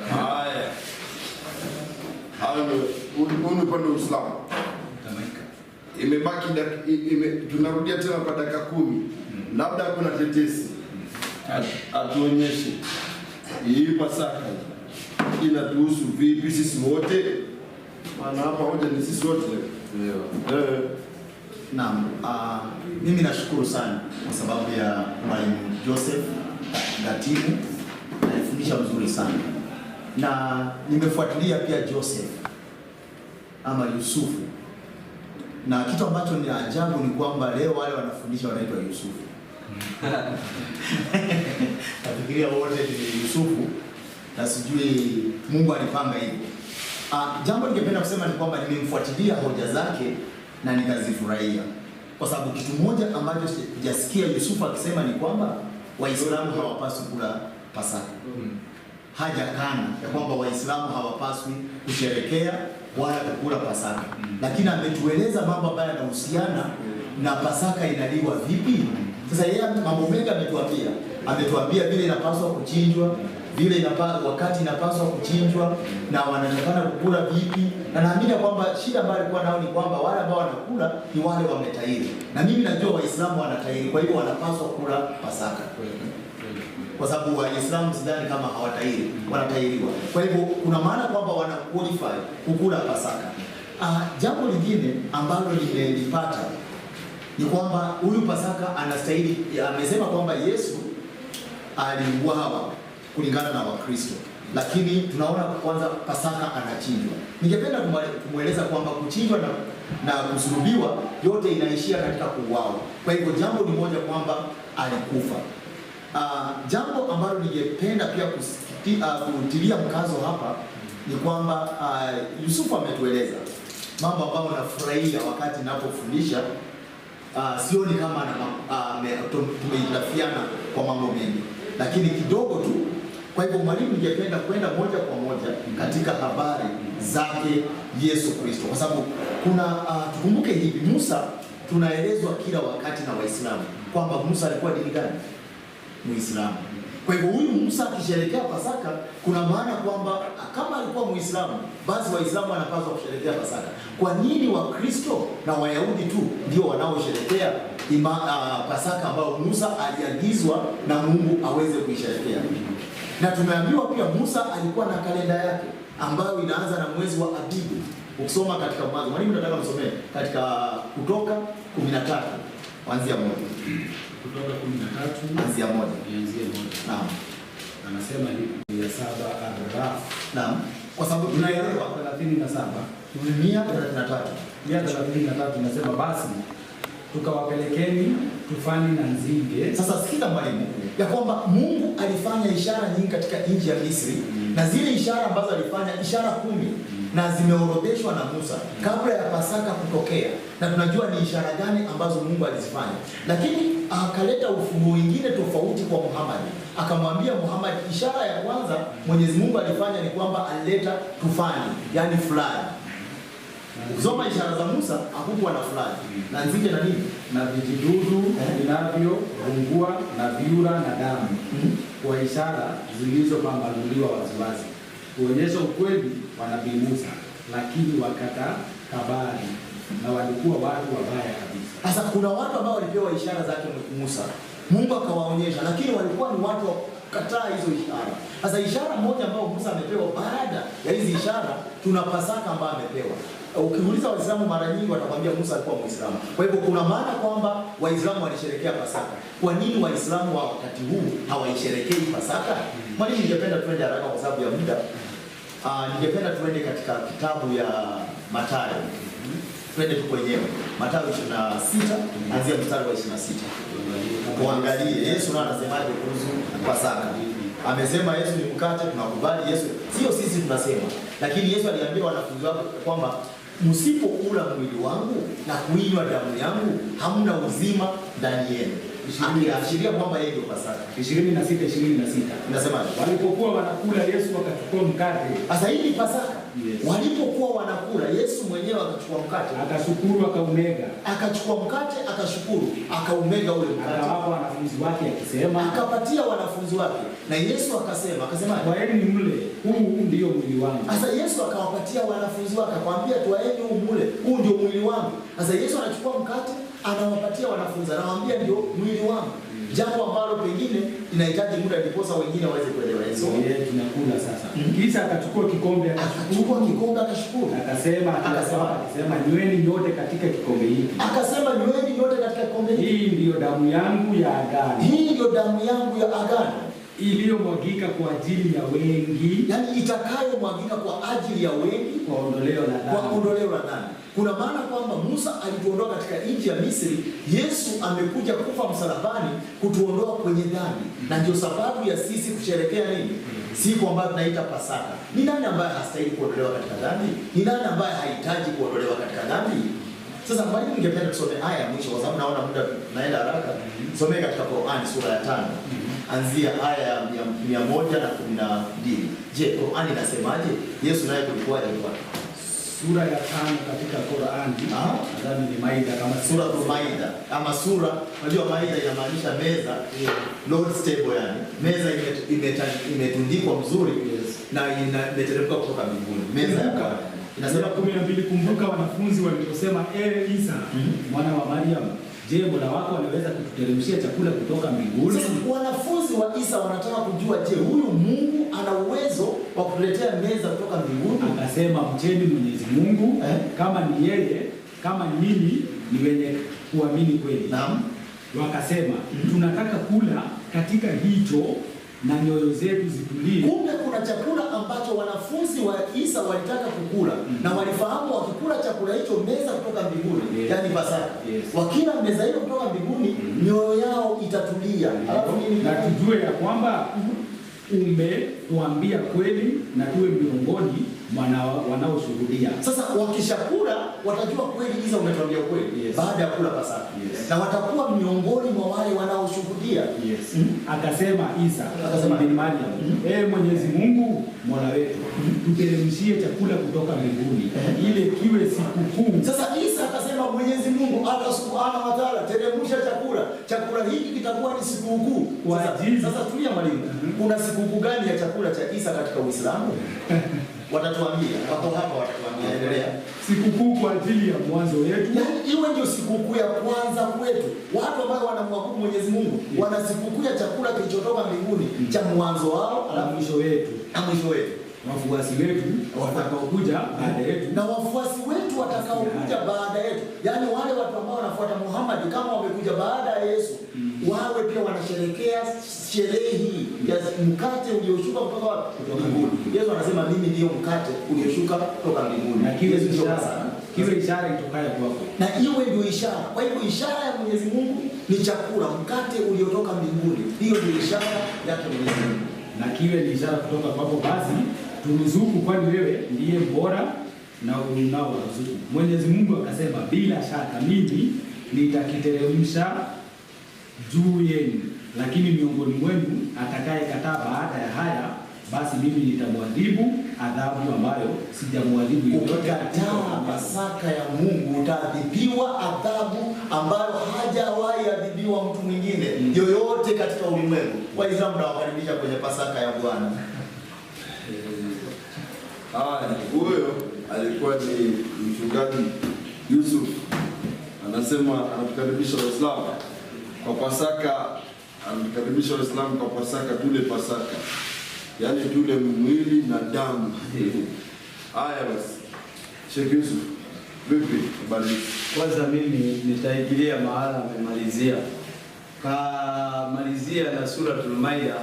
Haya. Hayo ni upande wa Uislamu. Imebaki tunarudia tena kwa dakika 10. Labda kuna tetesi. Atuonyeshe. Hii Pasaka inatuhusu vipi sisi wote? Maana hapa hoja ni sisi wote. Naam, mimi nashukuru sana kwa sababu ya Mwalimu Joseph Gatimu, anafundisha mzuri sana. Na nimefuatilia pia Joseph ama Yusufu. Na kitu ambacho ni ajabu ni kwamba leo wale wanafundisha wanaitwa Yusufu. Nafikiria wote ni Yusufu na sijui Mungu alipanga hivyo. Jambo ningependa kusema ni kwamba nimemfuatilia hoja zake na nikazifurahia. Kwa sababu kitu moja ambacho sijasikia Yusufu akisema ni kwamba Waislamu hawapaswi kula Pasaka. Hajakana ya kwamba Waislamu hawapaswi kusherekea wala kukula Pasaka. Lakini ametueleza mambo ambayo yanahusiana na Pasaka inaliwa vipi. Sasa yeye mambo mengi ametuambia. Ametuambia vile inapaswa kuchinjwa, vile wakati inapaswa kuchinjwa na wanatakana kukula vipi. Na naamini kwamba shida ambayo alikuwa nao ni kwamba wale ambao wanakula ni wale wametahiri. Na mimi najua Waislamu wanatahiri, kwa hivyo wanapaswa kula Pasaka. Kwa sababu Waislamu sidhani kama hawatahiri, wanatahiriwa. Kwa hivyo kuna maana kwamba wana qualify kukula Pasaka. Jambo lingine ambalo nimelipata ni kwamba huyu Pasaka anastahili, amesema kwamba Yesu aliuawa kulingana na Wakristo. Lakini tunaona kwanza Pasaka anachinjwa. Ningependa kumweleza kwamba kuchinjwa na kusulubiwa yote inaishia katika kuuawa. Kwa hivyo jambo ni moja kwamba alikufa. Jambo ambalo ningependa pia kutilia mkazo hapa ni kwamba Yusufu ametueleza mambo ambayo nafurahia wakati ninapofundisha. Sioni kama tumehitilafiana kwa mambo mengi, lakini kidogo tu. Kwa hivyo mwalimu, ningependa kwenda moja kwa moja katika habari zake Yesu Kristo, kwa sababu tukumbuke hivi, Musa tunaelezwa kila wakati na Waislamu kwamba Musa alikuwa dini gani? Muislamu. Kwa hivyo huyu Musa akisherehekea Pasaka, kuna maana kwamba kama alikuwa Muislamu, basi Waislamu wanapaswa kusherehekea Pasaka. Kwa nini Wakristo na Wayahudi tu ndio wanaosherehekea Pasaka ambayo Musa aliagizwa na Mungu aweze kuisherehekea? Na tumeambiwa pia Musa alikuwa na kalenda yake ambayo inaanza na mwezi wa Abibu. Ukisoma katika Mwanzo, mwalimu nataka msomee katika Kutoka 13 kuanzia 1. Kutoka 13 kuanzia 1. Naam. Anasema hivi ya 7 Araf. Naam. Kwa sababu tunaelewa 37 133 inasema basi tukawapelekeni tufani na nzige. Sasa sikiza mwalimu, ya kwamba Mungu alifanya ishara nyingi katika nchi ya Misri, na zile ishara ambazo alifanya, ishara 10 na zimeorodheshwa na Musa kabla ya Pasaka kutokea, na tunajua ni ishara gani ambazo Mungu alizifanya. Lakini akaleta ufunuo mwingine tofauti kwa Muhammad. Akamwambia Muhammad, ishara ya kwanza Mwenyezi Mungu alifanya ni kwamba alileta tufani, yani flood. Ukisoma ishara za Musa hakukuwa na flood na nzige na nini na vijidudu vinavyoungua na viura na damu, kwa ishara zilizopambanuliwa waziwazi kuonyesha ukweli wa Nabii Musa, lakini wakata kabari na walikuwa watu wabaya kabisa. Sasa kuna watu ambao walipewa ishara zake Musa, Mungu akawaonyesha, lakini walikuwa ni watu kataa hizo ishara. Sasa ishara moja ambayo Musa amepewa, baada ya hizi ishara tuna Pasaka ambayo amepewa. Ukiuliza Waislamu mara nyingi watakwambia Musa alikuwa Muislamu. Kwa hivyo kuna maana kwamba Waislamu walisherehekea Pasaka. Kwa nini Waislamu wa wakati huu hawaisherehekei Pasaka? Mwalimu, ningependa tuende haraka kwa sababu ya muda. Ningependa tuende katika kitabu ya Mathayo. Twende tu kwenyewe. Mathayo 26 anzia mstari wa 26. Tuangalie Yesu naye anasemaje kuhusu Pasaka. Amesema Yesu ni mkate, tunakubali Yesu. Sio sisi tunasema. Lakini Yesu aliambia wanafunzi wake kwamba msipokula mwili wangu na kuinywa damu yangu, hamna uzima ndani yenu. Akiashiria kwamba yeye ndio Pasaka. 26 inasema walipokuwa wanakula Yesu akachukua mkate. Sasa hii ni Pasaka. Yes. Walipokuwa wanakula, Yesu mwenyewe akachukua mkate, akashukuru, akaumega, akachukua mkate, akashukuru, akaumega ule mkate, akawapa wanafunzi wake akisema, akapatia wanafunzi wake, na Yesu akasema twaeni mle, huu ndio mwili wangu. Sasa Yesu akawapatia wanafunzi wake, akamwambia twaeni huu mle, huu ndio mwili wangu. Sasa Yesu anachukua mkate, anawapatia wanafunzi, anawaambia ndio mwili wangu. Jambo ambalo pengine inahitaji muda ndiposa wengine waweze kuelewa hizo. Tunakula sasa. Kisha akachukua kikombe, akashukuru. Akasema nyweni nyote katika kikombe hiki. Akasema nyweni nyote katika kikombe hiki. Hii ndiyo damu yangu ya agano. Hii ndiyo damu yangu ya agano. Iliyomwagika kwa ajili ya wengi. Yaani itakayomwagika kwa ajili ya wengi kwa ondoleo la dhambi. Kwa ondoleo la dhambi. Kuna maana kwamba Musa alituondoa katika nchi ya Misri, Yesu amekuja kufa msalabani kutuondoa kwenye dhambi. Na ndio sababu ya sisi kusherehekea nini? Siku ambayo tunaita Pasaka. Ni nani ambaye hastahili kuondolewa katika dhambi? Ni nani ambaye hahitaji kuondolewa katika dhambi? Sasa mwalimu, ningependa tusome aya ya mwisho kwa sababu naona muda naenda haraka. Somee katika Qur'ani sura ya 5. Anzia aya ya 112. Je, Qur'ani inasemaje? Yesu naye kulikuwaje kwa sura ya 5 katika Qur'ani? Nadhani ni Maida, kama sura ya Maida. Ama sura, unajua Maida inamaanisha meza, Lord's table, yani meza imetundikwa mzuri, na imeteremka kutoka mbinguni. Meza ya Bwana. Inasema 12, kumbuka wanafunzi waliposema, Isa mwana wa Mariam, je, Mola wako anaweza kututeremshia chakula kutoka mbinguni? Sasa wanafunzi wa Isa wanataka kujua, je, huyu Mungu ana uwezo wa kutuletea meza kutoka mbinguni? Akasema, mcheni Mwenyezi Mungu kama ni yeye, kama nyinyi ni wenye kuamini kweli. Naam. Wakasema, tunataka kula katika hicho na nyoyo zetu zitulie. Kumbe kuna chakula ambacho wanafunzi wa Isa walitaka kukula, na walifahamu wakikula chakula hicho meza kutoka mbinguni, yani Pasaka. Wakila meza hiyo kutoka mbinguni, mioyo yao itatulia. Na tujue ya kwamba umetuambia kweli na tuwe miongoni wanaoshuhudia. Sasa wakishakula watajua kweli Isa umetuambia kweli, baada ya kula Pasaka. Na watakuwa miongoni mwa wale wanaoshuhudia. Akasema Isa, bin Mariam, Mwenyezi Mungu Mola wetu, tuteremshie chakula kutoka mbinguni ile kiwe sikukuu. Sasa Isa akasema, Mwenyezi Mungu Allah Subhanahu wa Ta'ala, teremsha chakula. Chakula hiki kitakuwa ni sikukuu. Sasa tulia mwalimu. Kuna sikukuu gani ya chakula cha Isa katika Uislamu? Watatuambia, wako hapa watatuambia. Endelea. Sikukuu kwa ajili ya mwanzo wetu. Yaani iwe ndio sikukuu ya kwanza kwetu. Watu ambao wanamwabudu Mwenyezi Mungu wana sikukuu ya chakula kilichotoka mbinguni cha mwanzo wao na mwisho wetu. Wafuasi wetu watakaokuja baada yetu, na wafuasi wetu watakaokuja baada yetu, yaani wale watu ambao wanafuata Muhammad kama wamekuja baada ya Yesu, wawe pia wanasherehekea sherehe hii ya mkate ulioshuka kutoka mbinguni. Yesu anasema mimi ndio mkate ulioshuka kutoka mbinguni, na kiwe ishara itokayo kwako, na iwe ndio ishara. Kwa hivyo ishara ya Mwenyezi Mungu ni chakula, mkate uliotoka mbinguni. Hiyo ndio ishara yake Mwenyezi Mungu, na kiwe ni ishara kutoka kwako. Basi turuzuku, kwani wewe ndiye bora na unao ruzuku. Mwenyezi Mungu akasema, bila shaka mimi nitakiteremsha juu yenu, lakini miongoni mwenu atakayekataa baada ya haya, basi mimi nitamwadhibu adhabu ambayo sijamwadhibu yoyote. Ukikataa Pasaka ya Mungu utaadhibiwa adhabu ambayo hajawahi adhibiwa mtu mwingine yoyote katika ulimwengu. Waislamu nawakaribisha kwenye Pasaka ya Bwana. Huyo alikuwa ni mchungaji Yusuf, anasema anatukaribisha Waislamu kwa Pasaka, anatukaribisha Waislamu kwa Pasaka, tule Pasaka, yaani tule mwili na damu. Haya basi, Sheikh Yusuf, vipi habari? Kwanza mimi nitaigilia mahala amemalizia, kamalizia na Suratul Maida,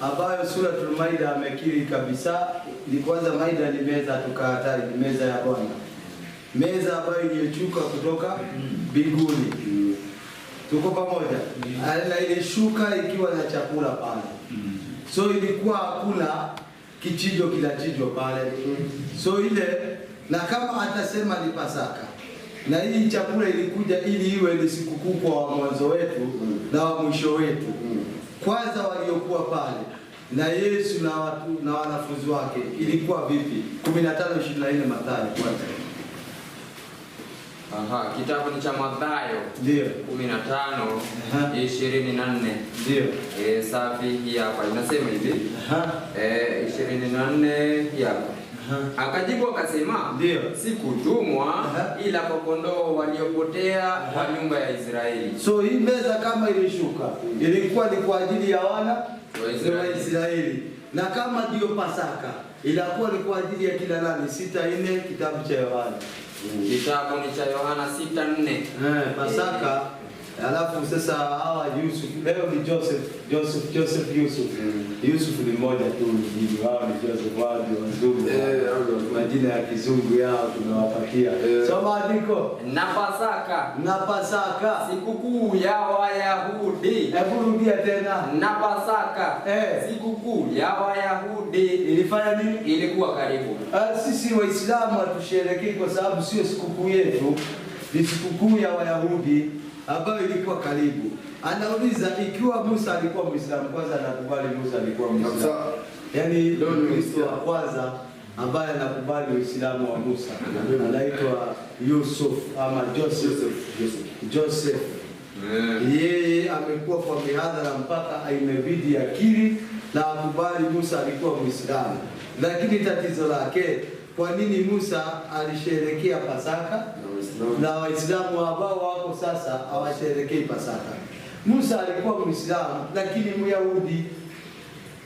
ambayo Suratul Maida amekiri kabisa ni kwanza Maida ni meza tukahatari, ni meza ya Bwana, meza ambayo iliyochuka kutoka mbinguni. Tuko pamoja? Na ilishuka ikiwa na chakula pale. So ilikuwa hakuna kichinjo kinachinjwa pale. So ile, na kama atasema ni Pasaka, na hii chakula ilikuja ili iwe ni sikukuu kwa mwanzo wetu na wa mwisho wetu. Kwanza waliokuwa pale na Yesu na watu na wanafunzi wake ilikuwa vipi? 15:24 Mathayo kwanza. Aha, kitabu ni cha Mathayo. Ndio. 15:24. Ndio. Safi hii hapa. Inasema hivi. 24 hii hapa. Akajibu akasema, ndio, sikutumwa ila kwa kondoo waliopotea wa nyumba ya Israeli. So hii meza kama ilishuka ilikuwa ni kwa ajili ya wana wa Israeli, na kama ndio Pasaka ilikuwa ni kwa ajili ya kila nani? 6:4 kitabu cha Yohana. Kitabu ni cha Yohana 6:4. Pasaka. Alafu sasa hawa Yusuf, leo ni Joseph Yusuf. Yusuf ni mmoja tu, ni wao ni Joseph, wao ndio wazungu. Majina ya kizungu yao tumewapatia. Soma andiko. Na Pasaka sikukuu ya Wayahudi. Hebu rudia tena. Na Pasaka sikukuu ya Wayahudi ilifanya nini? Ilikuwa karibu. Sisi Waislamu hatusherehekei kwa sababu sio sikukuu yetu, ni sikukuu ya Wayahudi ambayo ilikuwa karibu. Anauliza ikiwa Musa alikuwa Muislamu, kwanza anakubali Musa alikuwa Muislamu. Yaani ndio Kristo wa kwanza ambaye anakubali Uislamu wa Musa. Anaitwa Yusuf ama Joseph. Yeye amekuwa kwa mihadhara mpaka imebidi akili na akubali Musa alikuwa Muislamu. Lakini tatizo lake, kwa nini Musa alisherehekea Pasaka na Waislamu ambao wako sasa hawasherehekei Pasaka? Musa alikuwa Muislamu lakini Myahudi,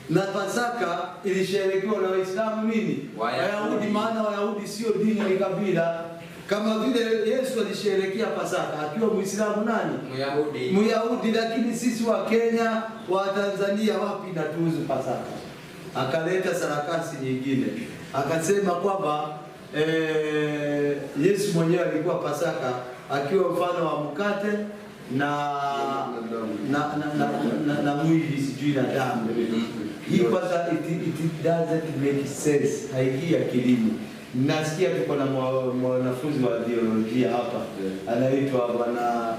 na Pasaka ilisherehekewa na Waislamu nini? Wayahudi. Maana Wayahudi sio dini, ni kabila. Kama vile Yesu alisherehekea Pasaka akiwa Muislamu nani? Myahudi. Lakini sisi wa Kenya, wa Tanzania, wapi na tuuzu Pasaka? Akaleta sarakasi nyingine, akasema kwamba Yesu mwenyewe alikuwa Pasaka akiwa mfano wa mkate na mwili sijui na damu. Hii kwanza it doesn't make sense, haingii akilini. Nasikia tuko na mwanafunzi wa theolojia hapa anaitwa bwana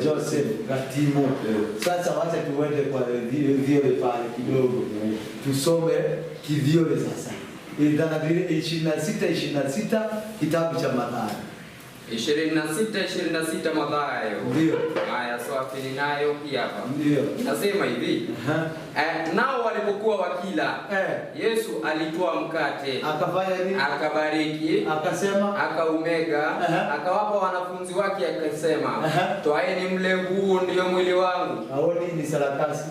Joseph Gatimo. Sasa wacha tuende kwa theology pale kidogo, tusome kiviole sasa. 26 kitabu cha Mathayo. 26 Mathayo. Ndio. Haya, swafili nayo hii hapa. Ndio. Nasema hivi. Nao walipokuwa wakila, Yesu alitoa mkate. Akafanya nini? Akabariki, akasema, akaumega, akawapa wanafunzi wake akasema, toaeni mle, huu ndio mwili wangu. Haoni ni sarakasi.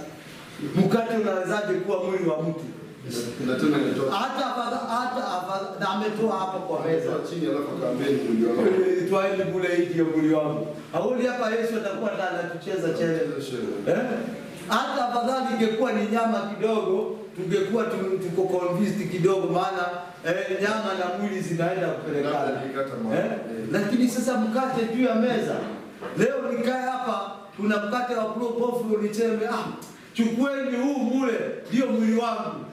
Mkate unawezaje kuwa mwili wa mtu? Hata ametoa hapo kwa meza chini, alafu kaambeni mwili wangu. Toaeni kule, hii ndio mwili wangu. Haoni hapa Yesu atakuwa anatucheza chele. Hata afadhali ingekuwa ni nyama kidogo, tungekuwa tuko convinced kidogo, maana nyama na mwili zinaenda kupelekana. Lakini sasa mkate juu ya meza. Leo nikae hapa, kuna mkate wa propofol, niseme chukueni huu mule, ndio mwili wangu.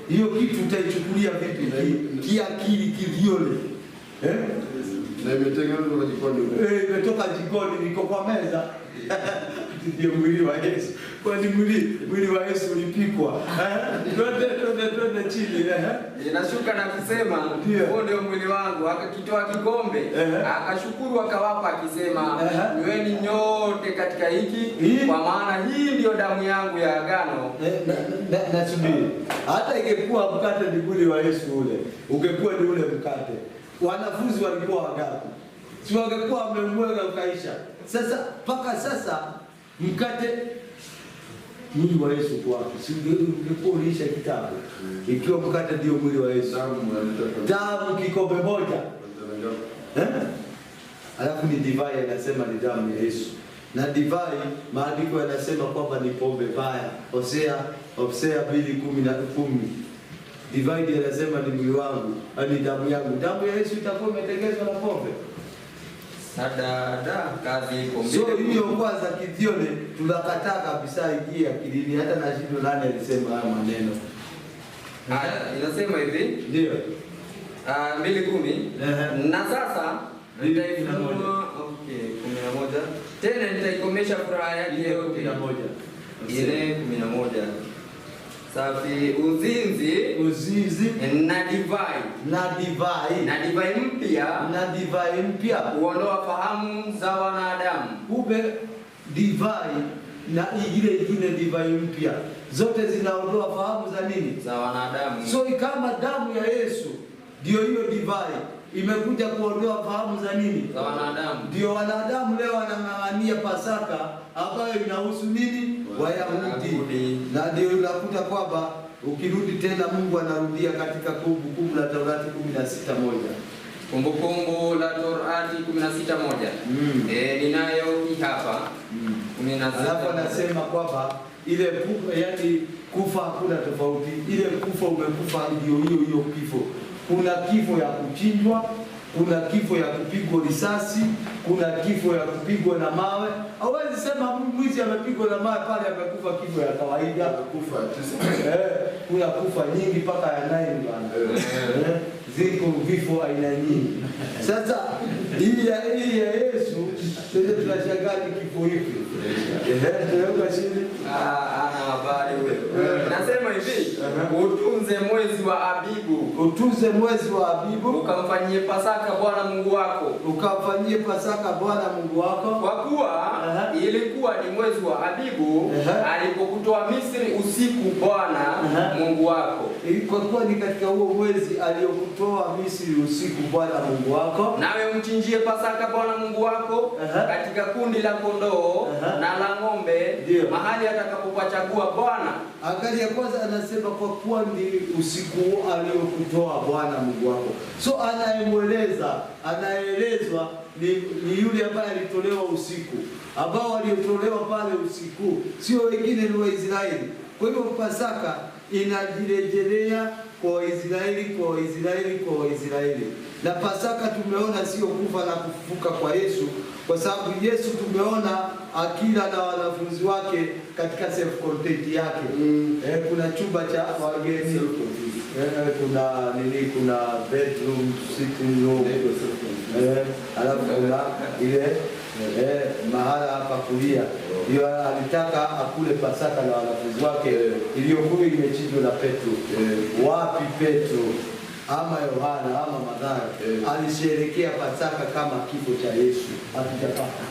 Hiyo kitu utaichukulia vipi? Kiakili, kiviole. Na imetengenezwa jikoni. Imetoka jikoni, niko kwa meza. Ndio mwili wa Yesu. Kwani mwili wa Yesu ulipikwa. Twende chini. Inashuka na kusema, huo ndio mwili wangu. Akakitoa kikombe, akashukuru, akawapa akisema, nyweni nyote katika hiki, kwa maana hii ndio damu yangu ya agano. Nasubiri. Hata ingekuwa mkate ni mwili wa Yesu ule, ungekuwa ni ule mkate, wanafunzi walikuwa wangapi? Si wangekuwa wamemweka ukaisha. Sasa mpaka sasa mkate mwili wa Yesu kwa wapi? Si ungekuwa uliisha kitabu. Ikiwa mkate ndio mwili wa Yesu, damu kikombe moja. Alafu ni divai, anasema ni damu ya Yesu. Na divai maandiko yanasema kwamba ni pombe mbaya. Hosea 2:10. Divai anasema ni mwili wangu, ni damu yangu. Damu ya Yesu itakuwa imetengenezwa na pombe? Kazi ipo. So hiyo kwanza kithione tunakataa kabisa, ingie akilini. Hata na Shindo nani alisema haya maneno? Inasema hivi. Ndio. 2:10. Na sasa nitaifunua 11. Tena nitaikomesha furaha yake yote. 11. Ile 11. safi, uzinzi na divai mpya huondoa fahamu za wanadamu. Kumbe divai na ile divai mpya zote zinaondoa fahamu za nini? Za wanadamu. So kama damu ya Yesu ndio hiyo divai imekuja kuondoa fahamu za nini? Za wanadamu. Ndio wanadamu leo wanang'ang'ania Pasaka ambayo inahusu nini? Wayahudi. Na ndio unakuta kwamba ukirudi tena Mungu anarudia katika Kumbukumbu la Torati 16:1. Kumbukumbu la Torati 16:1. Ninayo hii hapa. 16. Alafu anasema kwamba ile kufa, yani kufa hakuna tofauti. Ile kufa umekufa ndio hiyo kifo. Kuna kifo ya kuchinjwa, kuna kifo ya kupigwa risasi, kuna kifo ya kupigwa na mawe. Hawezi sema mwizi amepigwa na mawe pale amekufa kifo ya kawaida. Kufa kuna kufa nyingi mpaka ya 9 bana. Ziko vifo aina nyingi. Sasa hii ya Yesu sasa tunashangaa kifo hiki. Tunaweka chini. Ana habari wewe. Nasema hivi, utunze mwezi wa Abibu. Utunze mwezi wa Abibu. Ukamfanyie Pasaka Bwana Mungu wako. Ukamfanyie Pasaka Bwana Mungu wako. Kwa kuwa ilikuwa ni mwezi wa Abibu alipokutoa Misri usiku Bwana Mungu wako. Kwa kuwa ni katika huo mwezi aliyokutoa Misri usiku Bwana Mungu wako. Nawe mchinjie Pasaka Bwana Mungu wako katika kundi la kondoo na la ng'ombe mahali atakapopachagua Bwana. Angalia kwanza anasema kwa kuwa ni usiku aliyokutoa Bwana Mungu wako. So anaelezwa ni yule ambaye alitolewa usiku. Ambao waliotolewa pale usiku sio wengine, ni Waisraeli. Kwa hivyo Pasaka inajirejelea kwa Waisraeli. Na Pasaka tumeona sio kufa na kufufuka kwa Yesu, kwa sababu Yesu tumeona akila na wanafunzi wake katika self content yake. Kuna chumba cha wageni, kuna bedroom, sitting room, alafu kuna ile mahala hapa kulia. Ndio alitaka akule Pasaka na wanafunzi wake iliyokuwa imechinjwa na Petro. Wapi Petro ama Yohana ama Mathayo alisherehekea Pasaka kama kifo cha Yesu hakijapata.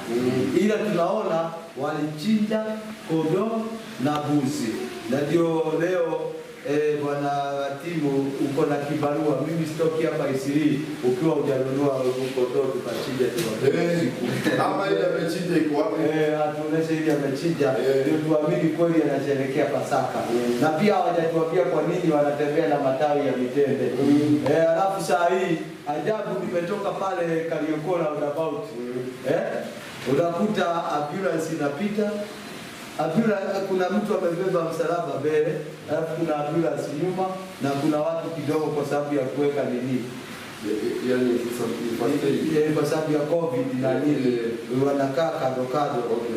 Ila tunaona walichinja kondoo na mbuzi. Na ndio leo Bwana Timu uko na kibarua, mimi sitoki hapa Isiri ukiwa hujanunua kondoo tukachinja ama ile amechinja iko wapi? Atuoneshe ile amechinja ndio tuamini kweli anasherehekea Pasaka. Na pia hawajatuambia kwa nini wanatembea na matawi ya mitende. Alafu saa hii ajabu nimetoka pale Kariokora about. Unakuta ambulance inapita. Kuna mtu amebeba msalaba mbele, alafu kuna ambulance nyuma na kuna watu kidogo kwa sababu ya kuweka nini? Yani kwa sababu ya COVID na nini wanakaa kando.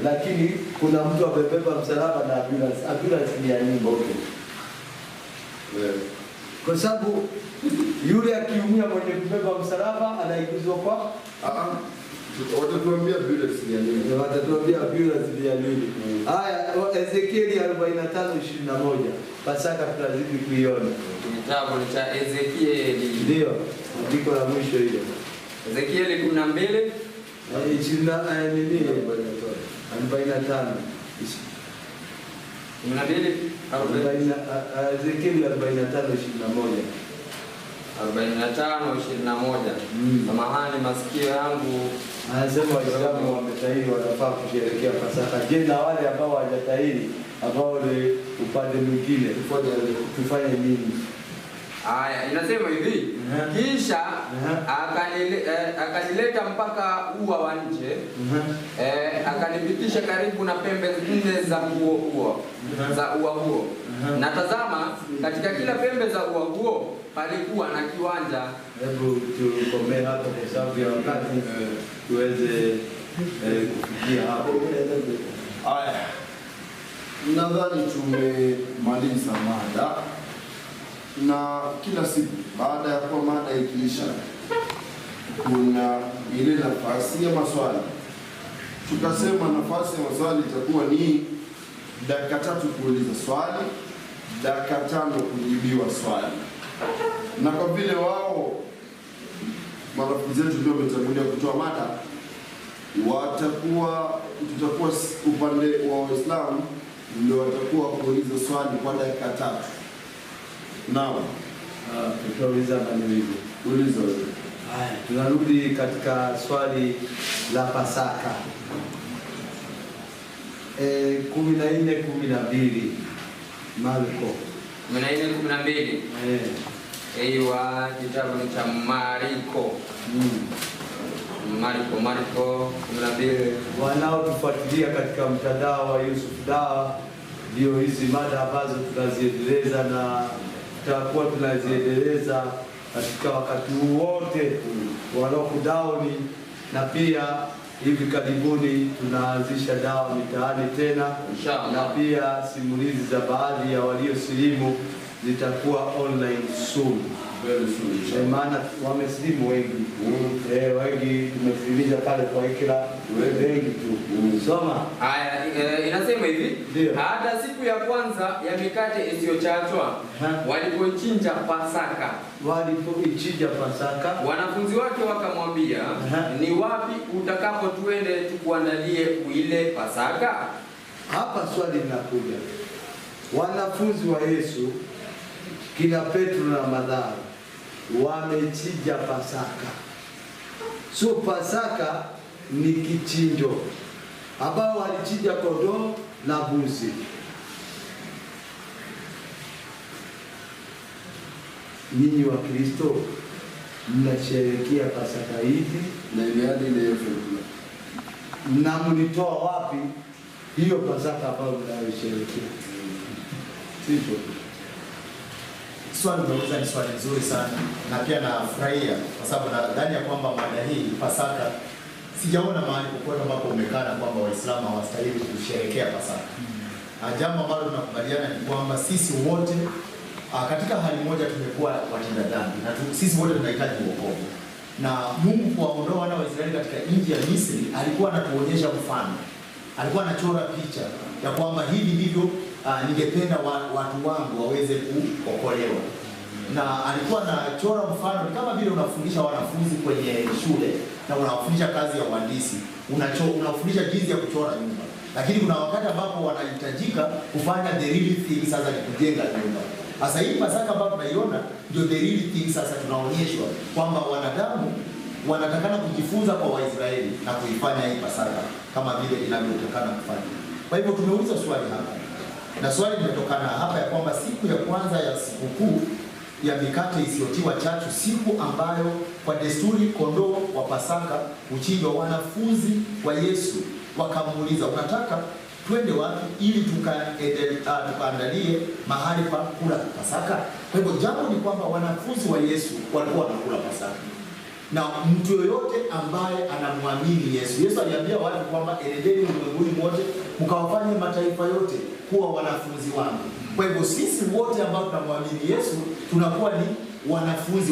Lakini kuna mtu amebeba msalaba na ambulance ni ya nini? Kwa sababu yule akiumia mwenye kubeba msalaba anaingizwa kwa watatuambia ambulance ni ya nini? Watatuambia ambulance ni ya nini? Haya, Ezekieli 45:21. Pasaka tutazidi kuiona. Kitabu cha Ezekieli. Ndio, andiko la mwisho hilo. Ezekieli 12 Ezekieli 45:21. 45:21. Samahani masikio yangu. Anasema Waislamu wametahiri wanafaa kusherehekea Pasaka. Je, na wale ambao hawajatahiri ambao ni upande mwingine tufanye nini? Haya, inasema hivi, kisha akanileta mpaka ua wa nje, akanipitisha karibu na pembe 4 za ua huo. Na tazama, katika kila pembe za ua huo palikuwa na kiwanja. Hebu tukomee hapo kwa sababu ya wakati tuweze kufikia hapo. Haya, nadhani tumemaliza mada, na kila siku baada ya kuwa mada ikiisha kuna ile nafasi ya maswali. Tukasema nafasi ya maswali itakuwa ni dakika 3 kuuliza swali, dakika 5 kujibiwa swali, na kwa vile wao marafiki zetu ndio wametangulia kutoa mada, tutakuwa upande wa Waislamu ndio watakuwa kuuliza swali kwa dakika 3. Naam, tutauliza maneno hivyo. uliza wewe. Haya, tunarudi katika swali la Pasaka. 14:12 Marko 14:12. Eiwa, kitabu ni cha Marko. Marko 12. Wanaotufuatilia katika mtandao wa Yusuf Dawa, ndio hizi mada ambazo tunaziendeleza na tutakuwa tunaziendeleza katika wakati wote wa lockdown, na pia hivi karibuni tunaanzisha dawa mitaani tena, na pia simulizi za baadhi ya waliosilimu zitakuwa online soon. Maana wamesilimu wengi. Wengi tumesilimisha pale kwa ikira wengi tu. Soma. Haya, inasema hivi, hata siku ya kwanza ya mikate isiyochachwa walipochinja Pasaka. Wanafunzi wake wakamwambia, ni wapi utakapo tuende tukuandalie ile Pasaka? Hapa swali linakuja. Wanafunzi wa Yesu kina Petro na Madhara wamechinja Pasaka. So Pasaka ni kichinjo ambao walichinja kondoo na mbuzi. Ninyi wa Kristo mnasherehekea Pasaka hivi Na ile hadi ile na mlitoa wapi hiyo Pasaka ambayo mnasherehekea? Sivyo? Swali umeuliza ni swali nzuri sana, na pia nafurahia kwa sababu nadhani ya kwamba mada hii Pasaka, sijaona mahali popote ambapo umekana kwamba Waislamu hawastahili kusherehekea Pasaka. Jambo ambalo tunakubaliana ni kwamba sisi wote katika hali moja tumekuwa watenda dhambi, na sisi wote tunahitaji wokovu. Na Mungu kuwaondoa wana wa Israeli katika nchi ya Misri alikuwa anatuonyesha mfano. Alikuwa anachora picha ya kwamba hivi ndivyo ningependa watu wangu waweze kuokolewa. Na alikuwa anachora mfano kama vile unafundisha wanafunzi kwenye shule na unawafundisha kazi ya uhandisi, unafundisha jinsi ya kuchora nyumba. Lakini kuna wakati ambapo wanahitajika kufanya the real thing, sasa ni kujenga nyumba. Sasa hii Pasaka ambayo tunaiona ndio the real thing. Sasa tunaonyeshwa kwamba wanadamu wanatakana kujifunza kwa Waisraeli na kuifanya hii Pasaka kama vile inavyotakana kufanya. Kwa hivyo tumeuliza swali hapa, na swali limetokana hapa ya kwamba siku ya kwanza ya sikukuu ya mikate isiyotiwa chachu, siku ambayo kwa desturi kondoo wa Pasaka huchinjwa, wanafunzi wa Yesu wakamuuliza, unataka twende wapi ili tukaandalie mahali pa kula Pasaka? Kwa hivyo jambo ni kwamba wanafunzi wa Yesu walikuwa wanakula Pasaka, na mtu yoyote ambaye anamwamini Yesu, Yesu aliambia watu kwamba enendeni ulimwenguni mote mkawafanye mataifa yote kuwa wanafunzi wangu. Kwa hivyo sisi wote ambao tunamwamini Yesu tunakuwa ni wanafunzi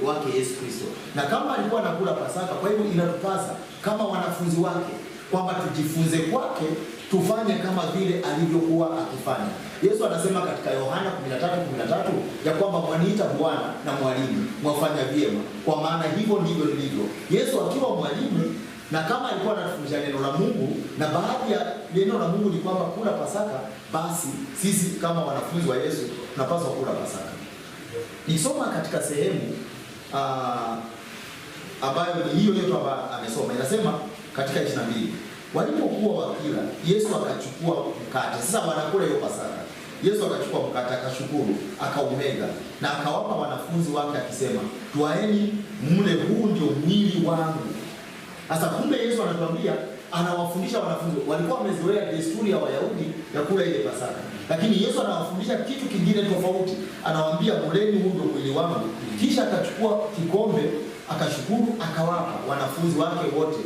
wake Yesu Kristo. Na kama alikuwa anakula Pasaka, kwa hivyo inatupasa kama wanafunzi wake kwamba tujifunze kwake, tufanye kama vile alivyokuwa akifanya. Yesu anasema katika Yohana 13:13 ya kwamba mwaniita Bwana na mwalimu, mwafanya vyema, kwa maana hivyo ndivyo nilivyo. Yesu akiwa mwalimu, na kama alikuwa anatufundisha neno la Mungu, na baadhi ya neno la Mungu ni kwamba kula Pasaka, basi sisi kama wanafunzi wa Yesu tunapaswa kula Pasaka. Nisoma katika sehemu ambayo ni hiyo yetu ambayo amesoma, inasema katika 22, walipokuwa wakila, Yesu akachukua mkate. Sasa wanakula hiyo Pasaka. Yesu akachukua mkate, akashukuru, akaumega na akawapa wanafunzi wake akisema, twaeni mle, huu ndio mwili wangu. Sasa kumbe Yesu anatuambia, anawafundisha wanafunzi. Walikuwa wamezoea desturi ya Wayahudi ya kula ile Pasaka, lakini Yesu anawafundisha kitu kingine tofauti. Anawaambia, mleni, huu ndio mwili wangu. Kisha akachukua kikombe, akashukuru, akawapa wanafunzi wake wote,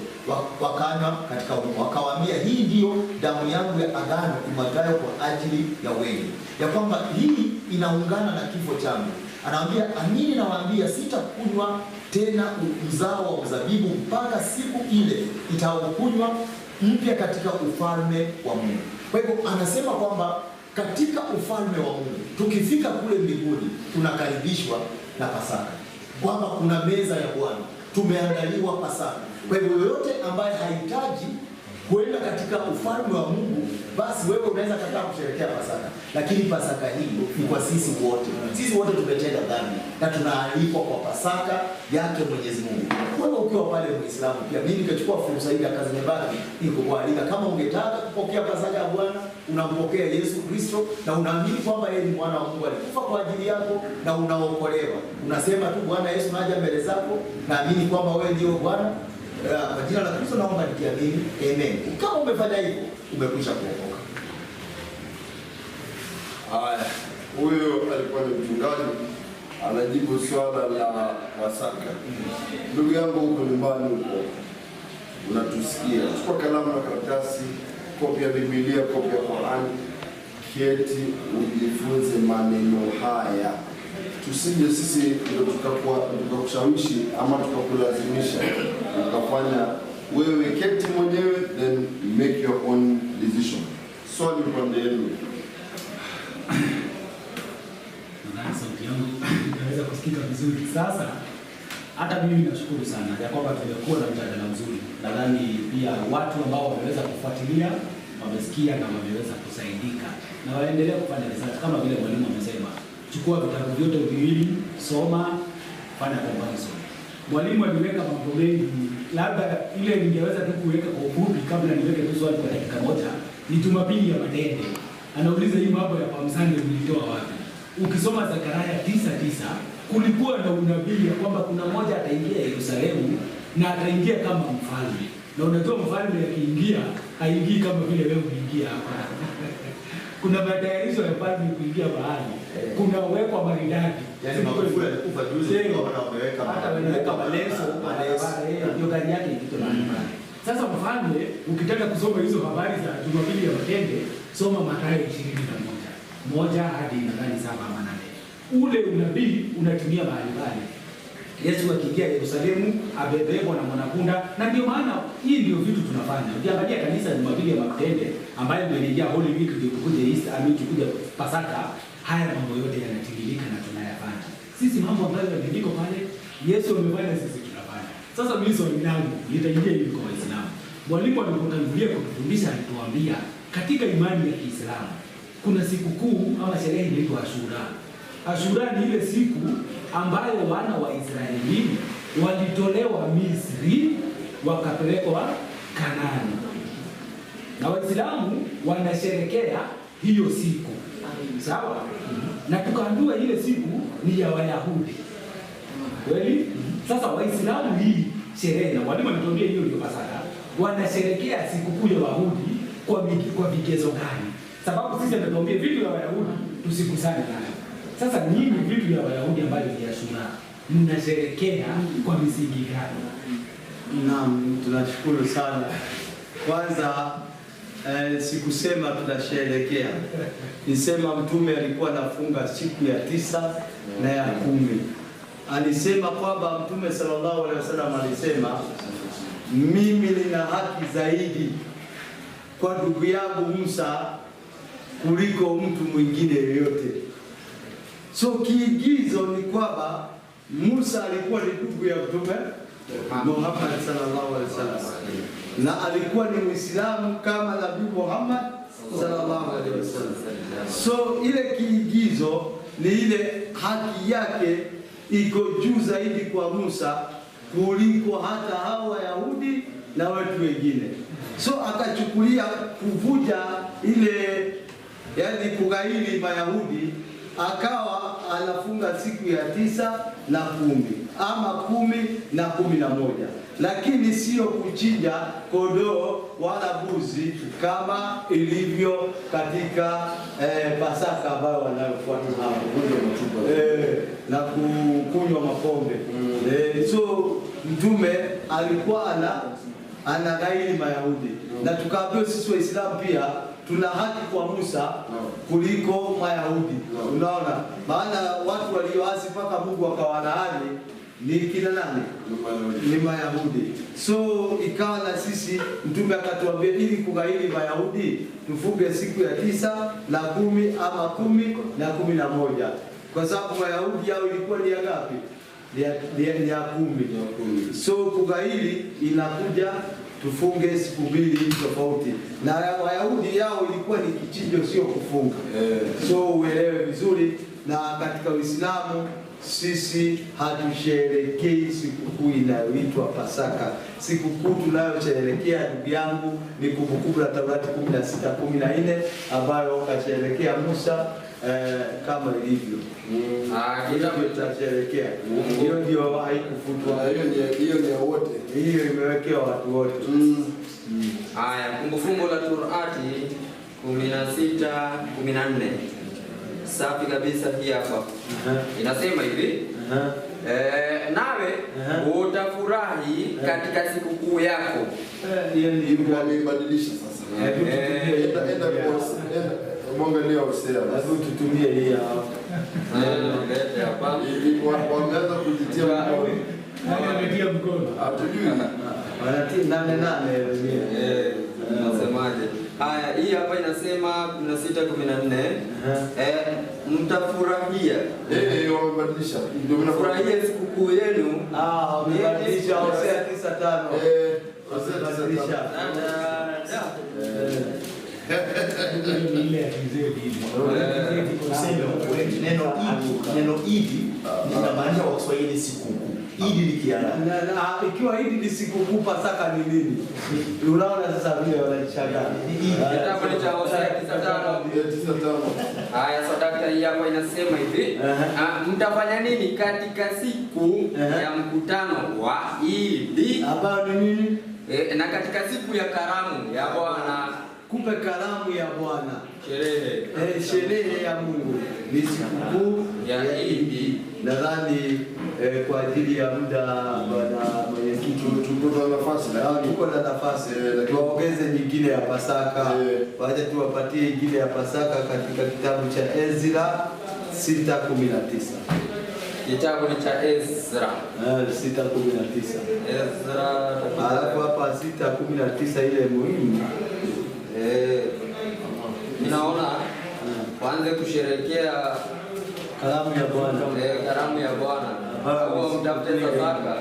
wakanywa katika huo. Akawaambia, hii ndiyo damu yangu ya agano imwagayo kwa ajili ya wengi, ya kwamba hii inaungana na kifo changu. Anawaambia, amini nawaambia, sitakunywa tena mzao wa mzabibu mpaka siku ile itaokunywa mpya katika ufalme wa Mungu. Kwa hivyo anasema kwamba katika ufalme wa Mungu. Tukifika kule mbinguni tunakaribishwa na Pasaka, kwamba kuna meza ya Bwana, tumeandaliwa Pasaka. Kwa hivyo yoyote ambaye hahitaji kwenda katika ufalme wa Mungu, basi wewe unaweza kataa kusherehekea Pasaka. Lakini Pasaka hii ni kwa sisi wote. Sisi wote tumetenda dhambi na tunaalikwa kwa Pasaka yake Mwenyezi Mungu. Wewe ukiwa pale Muislamu pia, mimi nikachukua fursa hii ya kazi nyembani ili kukualika, kama ungetaka kupokea Pasaka ya Bwana, unampokea Yesu Kristo na unaamini kwamba yeye ni mwana wa Mungu, alikufa kwa ajili yako na unaokolewa. Unasema tu, Bwana Yesu, naja mbele zako, naamini kwamba wewe ndio Bwana. Kwa jina la Kristo naomba nikiamini, amen. Kama umefanya hivyo, umekwisha kuokoka. Haya, huyo alikuwa ni mchungaji anajibu swala la Pasaka. Ndugu yangu huko nyumbani huko unatusikia, chukua kalamu na karatasi, kopi ya Biblia, kopi ya Qur'ani, keti ujifunze maneno haya. Tusije sisi ndio tukakushawishi ama tukakulazimisha ukafanya. Wewe keti mwenyewe, then make your own decision. Swali upande wenu. Sauti yangu inaweza kusikika vizuri. Sasa hata mimi nashukuru sana ya kwamba tumekuwa na mjadala mzuri. Nadhani pia watu ambao wameweza kufuatilia wamesikia na wameweza kusaidika na waendelea kufanya research kama vile mwalimu amesema. Chukua vitabu vyote viwili, soma, fanya comparison. Mwalimu aliweka mambo mengi, labda ile ningeweza tu kuweka kwa ufupi kabla niweke tu swali kwa dakika moja. Ni Jumapili ya Matende. Anauliza hii mambo ya Pamsande ulitoa wapi? Ukisoma Zekaria 9:9 kulikuwa na unabii ya kwamba kuna mmoja ataingia Yerusalemu na ataingia kama mfalme. Na unajua mfalme akiingia, haingii kama vile wewe unaingia hapa. Kuna matayarisho ya mfalme kuingia bahari. Kuna uwekwa maridadi. Yaani Magufuli alikufa juzi na wameweka hata wanaweka maleso ndio gari yake ikito na nyumbani. Sasa mfalme ukitaka kusoma hizo habari za Jumapili ya Matende, soma Mathayo 21 hadi 7 ama 8. Ule unabii unatumia mahali pale. Yesu akiingia Yerusalemu abebebwa na mwanapunda, na ndio maana hii ndio vitu tunafanya. Ukiangalia kanisa Jumapili ya Matende ambayo ndio inaingia Holy Week, ndio kuja Easter, kuja Pasaka, haya mambo yote yanatiririka na tunayafanya. Sisi mambo ambayo yanaandikwa pale Yesu amefanya, sisi tunafanya. Sasa mimi swali langu litaingia hivi kwa Waislamu. Mwalimu alipotangulia kutufundisha alituambia katika imani ya Kiislamu kuna siku kuu ama sherehe inaitwa Ashura. Ashura ni ile siku ambayo wana wa Israeli walitolewa Misri wakapelekwa Kanaani. Na Waislamu wanasherekea hiyo siku. Sawa? Na tukaambiwa ile siku ni ya Wayahudi. Kweli? Sasa Waislamu hii sherehe, na walimu wanatuambia hiyo ndio Pasaka, wanasherekea sikukuu ya Wayahudi kwa vigezo gani? Sababu sisi tunatuambia vitu vya Wayahudi tusikusane nayo. Sasa nyinyi vitu vya Wayahudi ambavyo ni Ashura mnasherekea kwa misingi gani? Naam, tunashukuru sana. Kwanza sikusema tunasherekea. Nisema Mtume alikuwa anafunga siku ya 9 na ya 10. Alisema kwamba Mtume sallallahu alaihi wasallam alisema, mimi nina haki zaidi kwa ndugu yangu Musa kuliko mtu mwingine yoyote. So kiigizo ni kwamba Musa alikuwa ni ndugu ya Mtume Muhammad sallallahu alaihi wasallam, na alikuwa ni Muislamu kama Nabii Muhammad sallallahu alaihi wasallam. So ile kiigizo ni ile haki yake iko juu zaidi kwa Musa kuliko hata hao Wayahudi na watu wengine. So akachukulia kuvuja ile, yani kugaili Mayahudi, akawa anafunga siku ya 9 na 10 ama 10 na 11, lakini sio kuchinja kondoo wala mbuzi kama ilivyo katika Pasaka ambayo wanayofuata hapo, na kunywa mapombe. So Mtume alikuwa anagaili Mayahudi, na tukaambiwa sisi Waislamu pia tuna haki kwa Musa kuliko Mayahudi. Unaona, maana watu walioasi mpaka Mungu akawalaani ni kina nani? Ni Mayahudi. So ikawa na sisi Mtume akatuambia ili kughairi Mayahudi tufunge siku ya 9 na 10 ama 10 na 11, kwa sababu Mayahudi yao ilikuwa ni ya ngapi? Ni ya 10. So kughairi inakuja tufunge siku 2 tofauti, na Wayahudi yao ilikuwa ni kichinjo, sio kufunga. So uelewe vizuri, na katika Uislamu sisi hatusherekei sikukuu inayoitwa Pasaka. Sikukuu tunayosherekea ndugu yangu ni Kumbukumbu la Taurati 16:14 ambayo kasherekea Musa kama ilivyo. Kitabu tutasherekea. Hiyo ndio haikufutwa. Hiyo ni ya wote. Hiyo imewekewa watu wote. Haya, Kumbukumbu la Taurati 16:14. Safi kabisa hii hapa. Inasema hivi. Nawe utafurahi katika sikukuu yako. Hiyo ndio wamebadilisha sasa. Enda mwangalia Hosea. Lazima tutumie hii hapa. Wameanza kujitia mkono. Nani ametia mkono? Hatujui. Wanatia 8 wenyewe. Nasemaje? Haya, hii hapa inasema 16:14. Mtafurahia. Wamebadilisha. Ndio mnafurahia sikukuu yenu. Wamebadilisha Hosea 9:5. Hosea 9:5. Neno Idi linamaanisha kwa Kiswahili sikukuu. Idi ni Kiarabu. Ikiwa Idi ni sikukuu, Pasaka ni nini? Unaona sasa vile wanachanganya. Kitabu ni cha Hosea 9:5. Haya, sadaka hii hapa inasema hivi. Mtafanya nini katika siku ya mkutano wa Idi? Ambayo ni nini? Na katika siku ya karamu ya Bwana. Kumbe karamu ya Bwana, sherehe ya Mungu ni sikukuu ya Idi. Nadhani kwa ajili ya muda Bwana mwenyekiti tuko na nafasi tuongeze nyingine ya Pasaka. Waje tuwapatie nyingine ya Pasaka katika kitabu cha Ezra 6:19. Kitabu ni cha Ezra 6:19. Ezra alafu hapa 6:19 ile muhimu. Ninaona waanze kusherehekea karamu ya Bwana. Karamu ya Bwana. Au mtafute sadaka.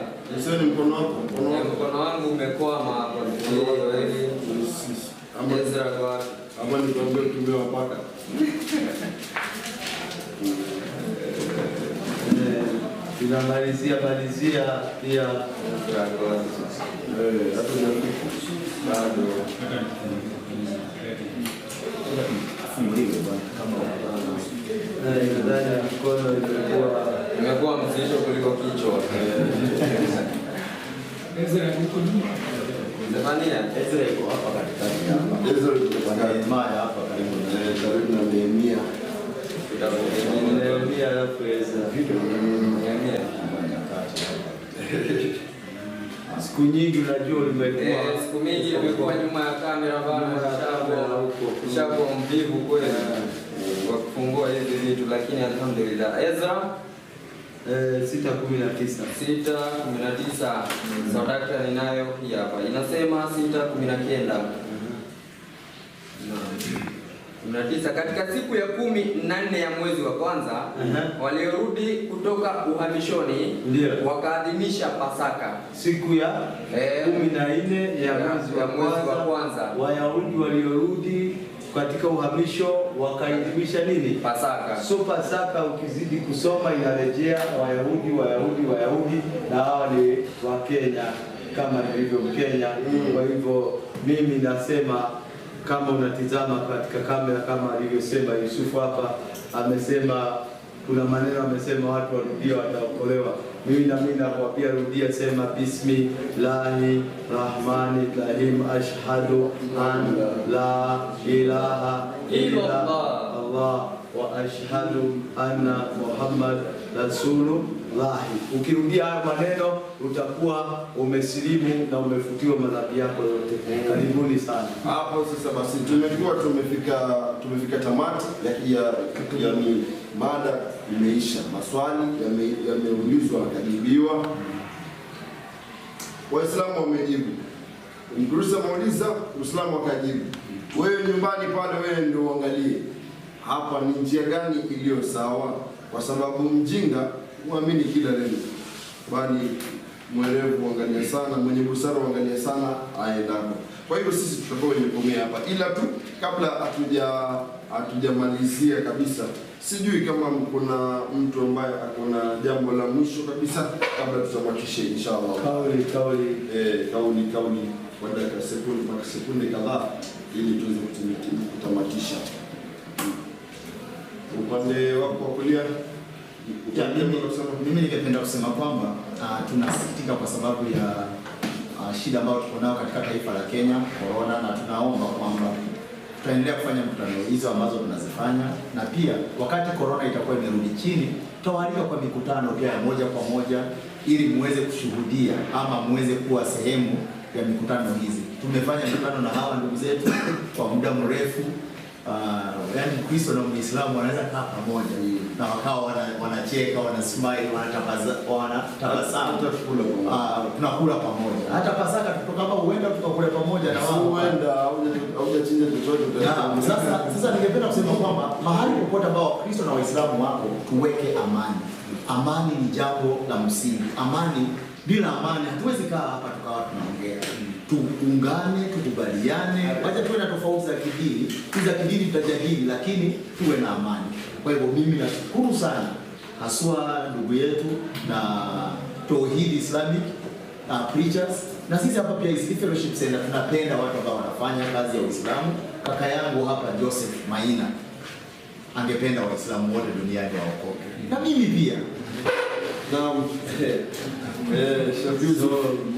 Sio ni mkono wako. Mkono wangu umekwama hapo. Ezra kwa hapa ni kwamba tumewapaka. Tunamalizia pia bado mkono imekuwa mzito kuliko kichwa. Ezra iko hapa katikati hapa. Ezra iko hapa karibu na Nehemia. Nehemia alafu Ezra. Siku nyingi unajua umekuwa siku mingi umekuwa nyuma ya kamera bana, nishakuwa mvivu kweli wa kufungua hizi vitu, lakini alhamdulillah. Ezra 6:19 sadaka ninayo hapa inasema 6:19 katika siku ya 14 ya mwezi wa kwanza waliorudi kutoka uhamishoni wakaadhimisha Pasaka. Siku ya 14 ya mwezi wa kwanza Wayahudi waliorudi katika uhamisho wakaadhimisha nini? Pasaka. So Pasaka ukizidi kusoma inarejea Wayahudi na hawa ni wa Kenya kama nilivyo Mkenya. Kwa hivyo mimi nasema kama unatizama katika kamera kama alivyosema Yusufu hapa, amesema kuna maneno amesema watu warudia wataokolewa. Mimi nakwambia rudia, sema Bismillahirrahmanirrahim, ashhadu an la ilaha illa Allah wa ashhadu anna Muhammad rasulullah. lahi. Ukirudia hayo maneno utakuwa umesilimu na umefutiwa madhambi yako yote. Karibuni sana. Hapo sasa basi tumefika tamati ya mada imeisha. Maswali yameulizwa akajibiwa. Waislamu wamejibu. Mkristo ameuliza, Muislamu akajibu. Wewe nyumbani pale, wewe ndio uangalie hapa ni njia gani iliyo sawa, kwa sababu mjinga muamini kila neno, bali mwerevu angalia sana, mwenye busara angalia sana aendapo. Kwa hivyo sisi tutakuwa tumekomea hapa, ila tu kabla hatujamalizia kabisa, sijui kama kuna mtu ambaye akona jambo la mwisho kabisa kabla tutamwakishe inshallah. Kauli kwa dakika sekunde kadhaa ili tuweze kutamatisha. Upande wako wa kulia. Mimi ningependa kusema kwamba tunasikitika kwa sababu ya shida ambayo tuko nayo katika taifa la Kenya, corona, na tunaomba kwamba tutaendelea kufanya mkutano hizo ambazo tunazifanya, na pia wakati corona itakuwa imerudi chini, tutawaalika kwa mikutano pia ya moja kwa moja ili muweze kushuhudia ama muweze kuwa sehemu ya mikutano hizi. Tumefanya mikutano na hawa ndugu zetu kwa muda mrefu. Yani Kristo na Muislamu wanaweza kaa pamoja na wakawa wanacheka, wana smile, wanatabasamu, tunakula pamoja. Hata Pasaka kama huenda tukakula pamoja na wao. Huenda haujachinja chochote. Sasa ningependa kusema kwamba mahali popote ambao Kristo na Waislamu wako, tuweke amani. Amani ni jambo la msingi. Amani, bila amani hatuwezi kaa hapa tukawa tunaongea. Tuungane, tukubaliane, wacha tuwe na tofauti za kidini. Za kidini tutajadili, lakini tuwe na amani. Kwa hivyo mimi nashukuru sana haswa ndugu yetu na Tauhid Islamic preachers, na sisi hapa pia East Fellowship Center tunapenda watu ambao wanafanya kazi ya Uislamu. Kaka yangu hapa Joseph Maina angependa Waislamu wote duniani waokoke, na mimi pia. Naam.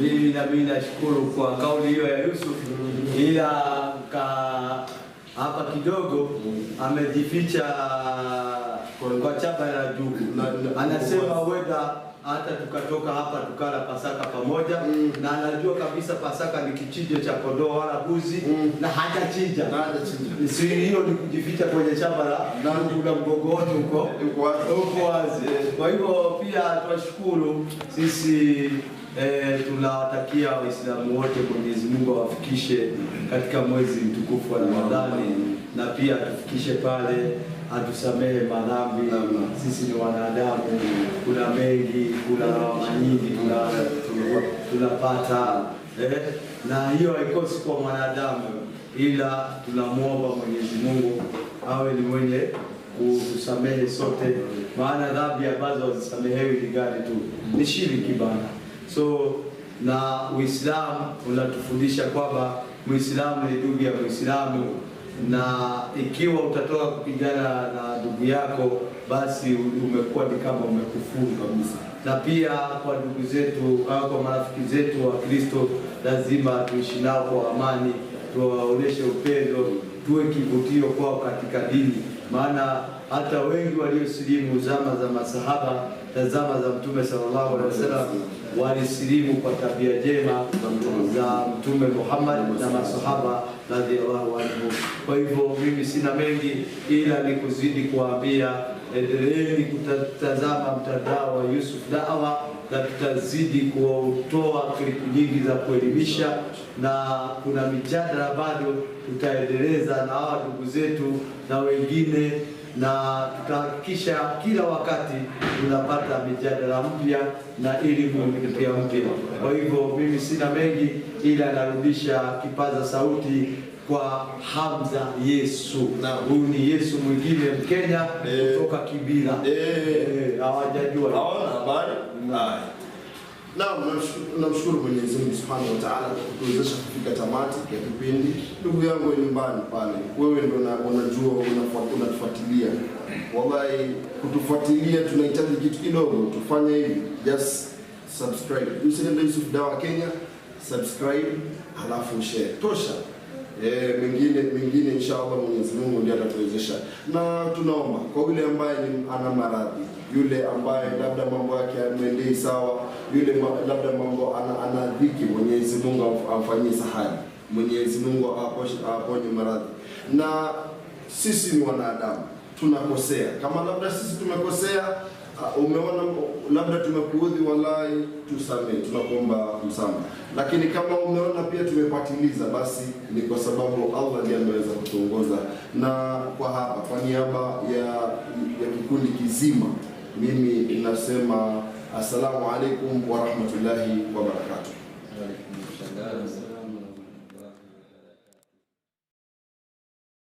Mimi nashukuru kwa kauli hiyo ya Yusuf, ila hapa kidogo amejificha kwa chapa la juu. Anasema wenda hata tukatoka hapa tukala Pasaka pamoja, na anajua kabisa Pasaka ni kichinjo cha kondoo wala mbuzi, na hajachinja. Si hiyo ni kujificha kwenye chapa la mgogoni huko wazi. Kwa hivyo pia tunashukuru sisi, tunawatakia Waislamu wote Mwenyezi Mungu awafikishe katika mwezi mtukufu wa Ramadhani, na pia tufikishe pale atusamehe madhambi. Sisi ni wanadamu, kuna mengi, kuna nyingi tunapata, na hiyo haikosi kwa mwanadamu, ila tunamwomba Mwenyezi Mungu awe ni mwenye kutusamehe sote, maana dhambi ambazo hazisamehewi ni gani tu, ni shiriki bana. So na Uislamu unatufundisha kwamba Muislamu ni ndugu ya Muislamu, na ikiwa utatoka kupigana na ndugu yako, basi umekuwa ni kama umekufuru kabisa. Na pia kwa ndugu zetu au kwa marafiki zetu wa Kristo, lazima tuishi nao kwa amani, tuwaoneshe upendo, tuwe kivutio kwao katika dini, maana hata wengi waliosilimu zama za masahaba na zama za Mtume sallallahu alaihi wasallam walisilimu kwa tabia njema za Mtume Muhammad na masahaba radhiallahu anhu. Kwa hivyo mimi sina mengi ila ni kuzidi kuambia, endeleeni kutazama mtandao wa Yusuf Da'wa, na tutazidi kutoa klipu nyingi za kuelimisha, na kuna mijadala bado tutaendeleza na hawa ndugu zetu na wengine, na tutahakikisha kila wakati tunapata mijadala mpya na elimu mpya. Kwa hivyo mimi sina mengi ila narudisha kipaza sauti kwa Hamza Yesu. Huyu ni Yesu mwingine Mkenya kutoka Kibira. Hawajajua. Hawana habari. Naam, namshukuru Mwenyezi Mungu Subhanahu wa Ta'ala kutuwezesha kufika tamati ya kipindi. Ndugu yangu nyumbani pale, wewe ndio unajua unatufuatilia. Wallahi kutufuatilia tunahitaji kitu kidogo, tufanye hivi, just subscribe. Usiende Yusuf Da'wa Kenya, subscribe, halafu share. Tosha. mengine inshallah Mwenyezi Mungu ndiye atatuwezesha. Na tunaomba kwa yule ambaye ana maradhi, yule ambaye labda mambo yake yameendei sawa, yule labda mambo ana dhiki, Mwenyezi Mungu amfanyie sahali, Mwenyezi Mungu aponye maradhi. Na sisi ni wanadamu, tunakosea. Kama labda sisi tumekosea, umeona labda tumekuudhi, wallahi tusamee, tunakuomba msamaha. Lakini kama umeona pia tumepatiliza, basi ni kwa sababu Allah ndiye ameweza kutuongoza. Na kwa hapa, kwa niaba ya kikundi kizima, mimi nasema assalamu alaikum wa rahmatullahi wa barakatuh.